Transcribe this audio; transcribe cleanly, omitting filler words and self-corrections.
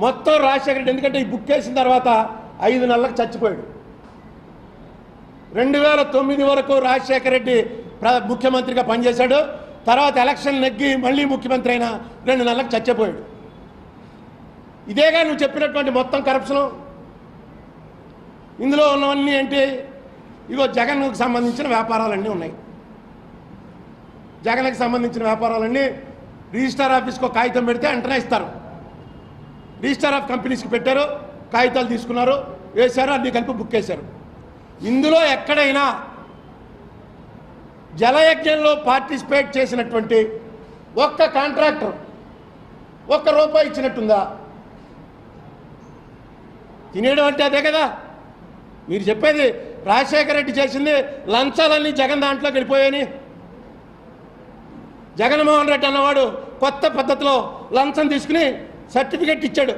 మొత్తం రాజశేఖర రెడ్డి ఎందుకంటే ఈ బుక్ చేసిన తర్వాత 5 నెలలకు చచ్చిపోయాడు. 2009 వరకు రాజశేఖర రెడ్డి ముఖ్యమంత్రిగా పనిచేశాడు. తర్వాత ఎలక్షన్ నెగ్గి మళ్ళీ ముఖ్యమంత్రి అయిన 2 నెలలకు చచ్చిపోయాడు. ఇదేగా నువ్వు చెప్పినటువంటి మొత్తం కరప్షను. ఇందులో ఉన్నవన్నీ ఏంటి? ఇగో జగన్కు సంబంధించిన వ్యాపారాలన్నీ ఉన్నాయి. జగన్కి సంబంధించిన వ్యాపారాలన్నీ రిజిస్టర్ ఆఫీస్కి ఒక కాగితం పెడితే వెంటనే ఇస్తారు. రిజిస్టర్ ఆఫ్ కంపెనీస్కి పెట్టారు, కాగితాలు తీసుకున్నారు, వేశారు, అన్నీ కలిపి బుక్ చేశారు. ఇందులో ఎక్కడైనా జలయజ్ఞంలో పార్టిసిపేట్ చేసినటువంటి ఒక్క కాంట్రాక్టర్ ₹1 ఇచ్చినట్టుందా? తినేయడం అంటే అదే కదా మీరు చెప్పేది. రాజశేఖర రెడ్డి చేసింది లంచాలన్నీ జగన్ దాంట్లోకి వెళ్ళిపోయాయని. జగన్మోహన్ రెడ్డి అన్నవాడు కొత్త పద్ధతిలో లంచం తీసుకుని సర్టిఫికెట్ ఇచ్చాడు.